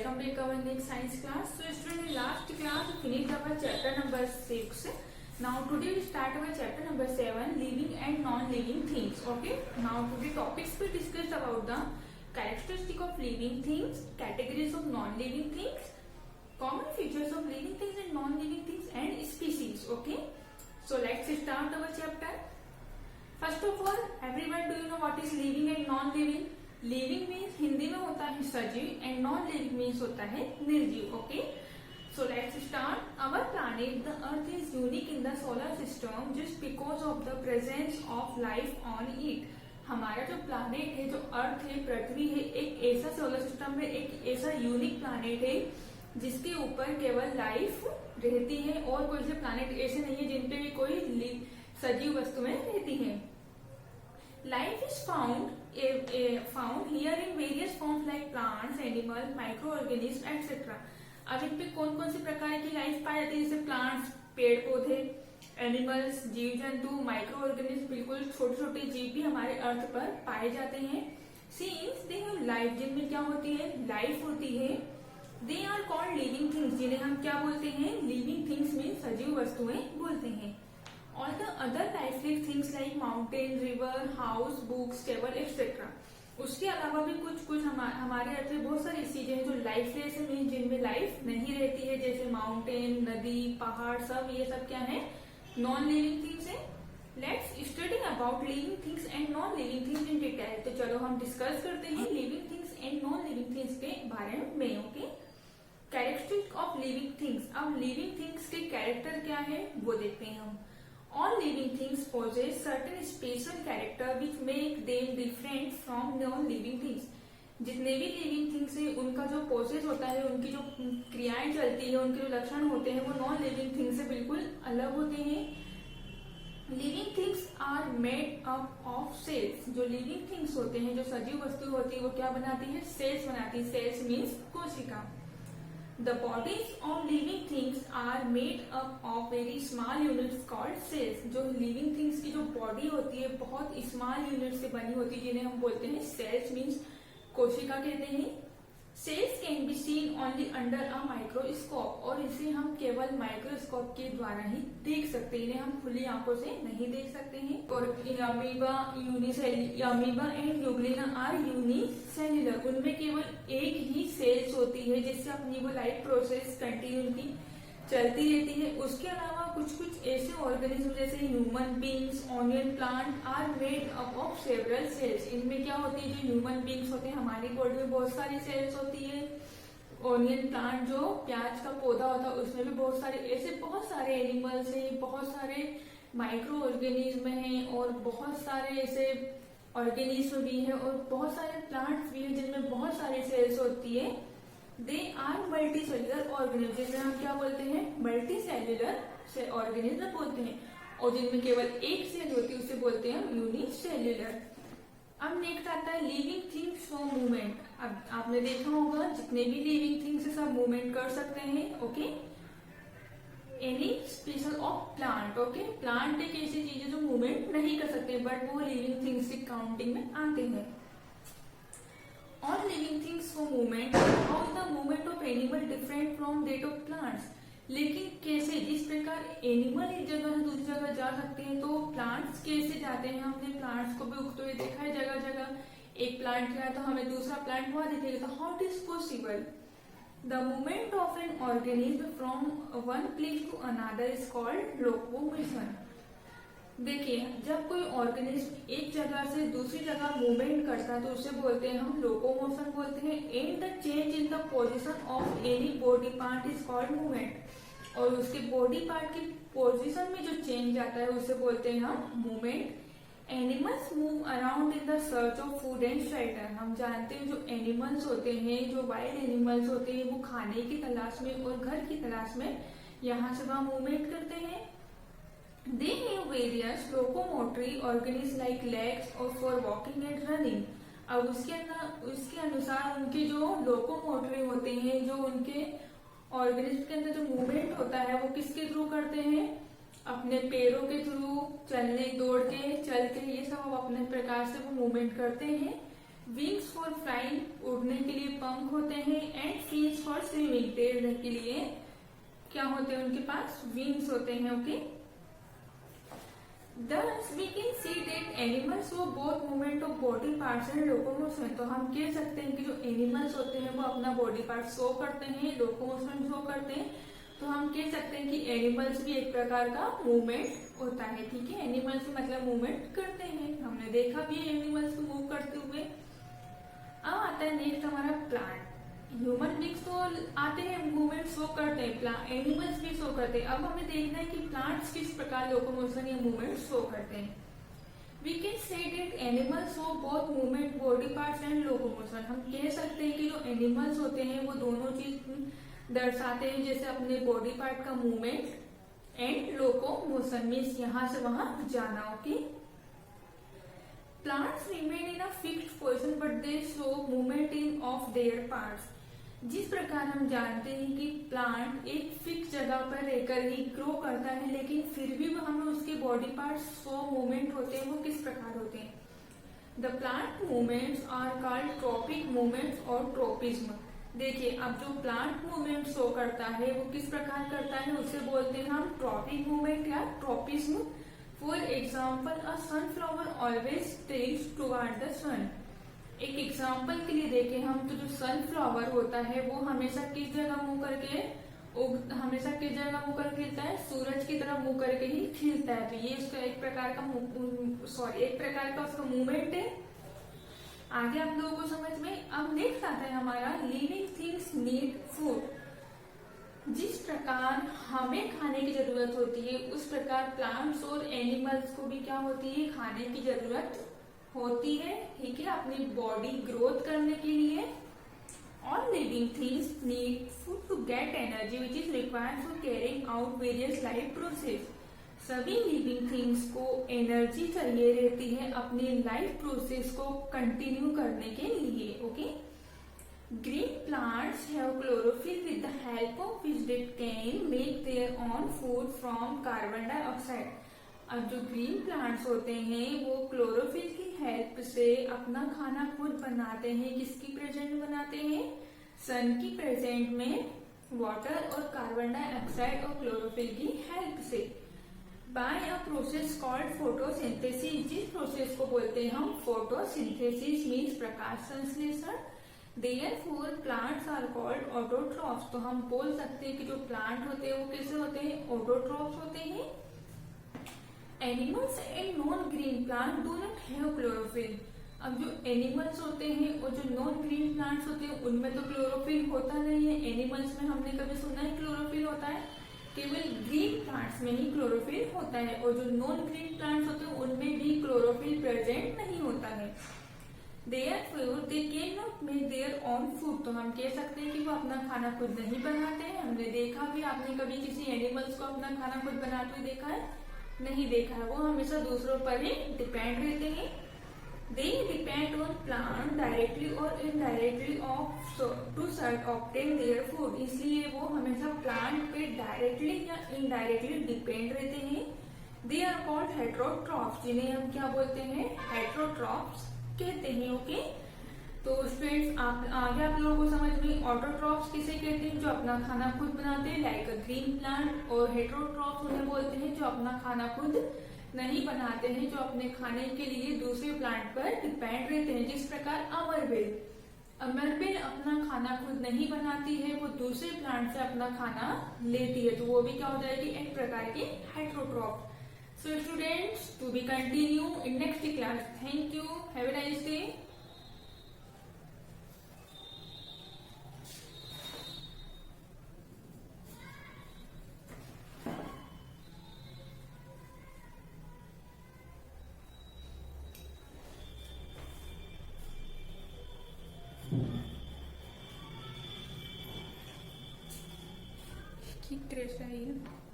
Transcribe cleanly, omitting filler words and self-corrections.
welcome back our next science class. So student, in last class we finished our chapter number 6. Now today we start our chapter number 7, living and non-living things. Okay. Now today topics we discussed about the characteristic of living things, categories of non-living things, common features of living things and non-living things, and species. Okay. So let's start our chapter. First of all, everyone, do you know what is living and non-living? Living means Hindi में होता है सजीव and non living means होता है निर्जीव. Okay, so let's start. Our planet the earth is unique in the solar system just because of the presence of life on it. हमारा जो planet है, जो अर्थ है, पृथ्वी है, एक ऐसा सोलर सिस्टम में एक ऐसा यूनिक प्लैनेट है जिसके ऊपर केवल लाइफ रहती है और कोई से प्लैनेट ऐसे नहीं है जिनपे भी कोई सजीव वस्तुएं रहती हैं. Life is found here in various forms like plants, animals, microorganisms, etc. अब इन पे कौन कौन से प्रकार की लाइफ पाई जाती है? जैसे प्लांट्स, पेड़ पौधे, एनिमल्स, जीव जंतु, माइक्रो ऑर्गेनिज्म, बिल्कुल छोटे छोटे जीव भी हमारे अर्थ पर पाए जाते हैं. Since they have life, जिनमें क्या होती है? लाइफ होती है. They are called living things, जिन्हें हम क्या बोलते हैं? Living things में सजीव वस्तुएं बोलते हैं. All the other lifeless things like mountain, river, house, books, table, etc. उसके अलावा भी कुछ हमारे अर्थ में बहुत सारी चीजें हैं जो लाइफलेस है, मीन जिनमें लाइफ नहीं रहती है, जैसे माउंटेन, नदी, पहाड़, सब ये सब क्या है? नॉन लिविंग थिंग्स है. Let's study about living things and non living things in detail. तो चलो हम डिस्कस करते हैं living things and non living things के बारे में. Okay, characteristic of living things. अब लिविंग थिंग्स के कैरेक्टर क्या है वो देखते हैं हम. All living things possess certain special character which make them different from non-living things. जितने भी लिविंग थिंग्स है उनका जो प्रोसेस होता है, उनकी जो क्रियाएं चलती है, उनके जो लक्षण होते हैं वो नॉन लिविंग थिंग्स से बिल्कुल अलग होते हैं. Living things are made up of cells. जो लिविंग थिंग्स होते हैं, जो सजीव वस्तु होती है, वो क्या बनाती है? सेल्स बनाती है. सेल्स मीन्स कोशिका. The bodies of living things are made up of very small units called cells. जो living things की जो body होती है बहुत small units से बनी होती है जिन्हें हम बोलते हैं cells, means कोशिका कहते हैं. Cells can be seen only under a microscope. और इसे हम केवल माइक्रोस्कोप के द्वारा ही देख सकते हैं, इन्हें हम खुली आंखों से नहीं देख सकते हैं. और amoeba and euglena are unicellular. उनमें केवल एक ही सेल्स होती है जिससे अपनी वो लाइफ प्रोसेस कंटिन्यूटी चलती रहती है. उसके अलावा कुछ ऐसे ऑर्गेनिज्म जैसे human beings, onion plant are made up of several cells. इनमें क्या होती है? जो ह्यूमन बींग्स होते हैं, हमारी बॉडी में बहुत सारी सेल्स होती है. ऑनियन प्लांट जो प्याज का पौधा होता है उसमें भी बहुत सारे, ऐसे बहुत सारे एनिमल्स हैं, बहुत सारे माइक्रो ऑर्गेनिज्म हैं और बहुत सारे ऐसे ऑर्गेनिज्म भी है और बहुत सारे प्लांट्स भी हैं जिनमें बहुत सारी सेल्स होती है. They are multicellular organism, जिन्हें हम क्या बोलते हैं? मल्टी सेल्युलर ऑर्गेनिज्म बोलते हैं. और जिनमें केवल एक सेल होती है उसे बोलते हैं यूनिसेल्युलर. अब नेक्स्ट आता है लिविंग थिंग्स शो मूवमेंट. अब आपने देखा होगा जितने भी लिविंग थिंग्स है सब मूवमेंट कर सकते हैं. Okay, any species of plant. Okay, plant एक ऐसी चीज है जो मूवमेंट नहीं कर सकते बट वो लिविंग थिंग्स की काउंटिंग में आते हैं. All living things show movement. How is the movement of animal different from that of plants? लेकिन कैसे? जिस प्रकार एनिमल एक जगह से दूसरी जगह जा सकते हैं तो प्लांट्स कैसे जाते हैं? हमने प्लांट्स को भी उगते हुए देखा है जगह जगह. एक प्लांट गया तो हमें दूसरा प्लांट वहां दिखेगा. तो how it is possible? The movement of an organism from one place to another is called locomotion. देखिए, जब कोई ऑर्गेनिज्म एक जगह से दूसरी जगह मूवमेंट करता है तो उसे बोलते हैं हम लोकोमोशन बोलते हैं. And the change in the position of any body part is called movement. और उसके बॉडी पार्ट की पोजीशन में जो चेंज आता है उसे बोलते हैं हम movement. Animals move around in the search of food and shelter. हम जानते हैं जो एनिमल्स होते हैं, जो वाइल्ड एनिमल्स होते हैं, वो खाने की तलाश में और घर की तलाश में यहाँ से वहां मूवमेंट करते हैं. They have various locomotory organs like legs or for walking and running. अब उसके अनुसार उनके जो लोकोमोटरी होते हैं, जो उनके ऑर्गेनिज्म के अंदर जो मूवमेंट होता है वो किसके थ्रू करते हैं? अपने पैरों के थ्रू, चलने, दौड़ के, चल के, ये सब अपने प्रकार से वो मूवमेंट करते हैं. विंग्स फॉर फ्लाइंग, उड़ने के लिए पंख होते हैं. एंड फीस फॉर स्विमिंग, तैरने के लिए क्या होते हैं उनके पास, विंग्स होते हैं। Okay, Thus we can see that animals show both movement of body parts and locomotion। तो हम कह सकते हैं कि जो एनिमल्स होते हैं वो अपना बॉडी पार्ट शो करते हैं, लोकोमोशन शो करते हैं। तो हम कह सकते हैं कि एनिमल्स भी एक प्रकार का मूवमेंट होता है। ठीक है, एनिमल्स मतलब मूवमेंट करते हैं, हमने देखा भी एनिमल्स को मूव करते हुए। अब आता है नेक्स्ट हमारा प्लांट। ह्यूमन बींग्स तो आते हैं, मूवमेंट शो करते हैं, एनिमल्स भी शो करते हैं। अब हमें देखना है कि प्लांट्स किस प्रकार लोकोमोशन या मूवमेंट शो करते हैं। We can say that animals show both movement body parts and locomotion. हम कह सकते हैं कि जो एनिमल्स होते हैं वो दोनों चीज दर्शाते हैं, जैसे अपने बॉडी पार्ट का मूवमेंट एंड लोकोमोशन मीन्स यहाँ से वहां जाना। Okay, plants remain in a fixed position but they show movement in of their parts. जिस प्रकार हम जानते हैं कि प्लांट एक फिक्स जगह पर रहकर ही ग्रो करता है, लेकिन फिर भी हमें उसके बॉडी पार्ट्स शो मूवमेंट होते हैं, वो किस प्रकार होते हैं। The plant movements are called tropic movements और ट्रोपिज्म। देखिए, अब जो प्लांट मूवमेंट शो करता है वो किस प्रकार करता है, उसे बोलते हैं हम ट्रॉपिक मूवमेंट या tropism. For example, a sunflower always tells toward the sun. एक एग्जाम्पल के लिए देखें हम, तो जो सनफ्लावर होता है वो हमेशा किस जगह मुंह करके हमेशा किस जगह मुंह करके खिलता है, सूरज की तरफ मुंह करके ही खिलता है। तो ये उसका एक प्रकार का उसका मूवमेंट है। आगे आप लोगों को समझ में। अब नेक्स्ट आता है हमारा लिविंग थिंग्स नीड फूड। जिस प्रकार हमें खाने की जरूरत होती है उस प्रकार प्लांट्स और एनिमल्स को भी क्या होती है, खाने की जरूरत होती है। ठीक है, अपनी बॉडी ग्रोथ करने के लिए। All living things need food to get energy which is required for carrying out various life process. सभी लिविंग थिंग्स को एनर्जी चाहिए रहती है अपनी लाइफ प्रोसेस को कंटिन्यू करने के लिए। Okay, green plants have chlorophyll with the help of which they can make their own food from carbon dioxide. अब जो ग्रीन प्लांट्स होते हैं वो क्लोरोफिल की हेल्प से अपना खाना खुद बनाते हैं। किसकी प्रेजेंट में बनाते हैं, सन की प्रेजेंट में वाटर और कार्बन डाइऑक्साइड और क्लोरोफिल की हेल्प से। By a process called photosynthesis. जिस प्रोसेस को बोलते हैं हम फोटोसिंथेसिस मीन्स प्रकाश संश्लेषण। Therefore plants are called autotrophs. तो हम बोल सकते हैं कि जो प्लांट होते हैं वो कैसे होते हैं, ऑटोट्रॉफ्स होते हैं। Animals and non green plant do not have chlorophyll. अब जो एनिमल्स होते हैं और जो नॉन ग्रीन प्लांट्स होते हैं उनमें तो क्लोरोफिल होता नहीं है। एनिमल्स में हमने कभी सुना है क्लोरोफिल होता है, केवल ग्रीन प्लांट्स में ही क्लोरोफिल होता है। और जो नॉन ग्रीन प्लांट्स होते हैं उनमें भी क्लोरोफिल प्रेजेंट नहीं होता है। Therefore they cannot make their own food। तो हम कह सकते हैं कि वो अपना खाना खुद नहीं बनाते हैं। हमने देखा भी, आपने कभी किसी एनिमल्स को अपना खाना खुद बनाते हुए देखा है, नहीं देखा है। वो हमेशा दूसरों पर ही डिपेंड रहते हैं। They depend on plant directly or indirectly to obtain their food। इसलिए वो हमेशा प्लांट पे डायरेक्टली या इनडायरेक्टली डिपेंड रहते हैं। They are called heterotrophs, जिन्हें हम क्या बोलते हैं, हेट्रोट्रॉफ्स कहते हैं। ओके, तो स्टूडेंट्स आगे आप लोगों को समझ में ऑटोट्रॉफ्स किसे कहते हैं, जो अपना खाना खुद बनाते हैं लाइक अ ग्रीन प्लांट। और हेट्रोट्रॉफ्स उन्हें बोलते हैं जो अपना खाना खुद नहीं बनाते हैं, जो अपने खाने के लिए दूसरे प्लांट पर डिपेंड रहते हैं। जिस प्रकार अमरबेल अपना खाना खुद नहीं बनाती है, वो दूसरे प्लांट से अपना खाना लेती है, तो वो भी क्या हो जाएगी, एक प्रकार की heterotroph. So students, to be continue in next class. Thank you. Have a nice day. कितने चाहिए?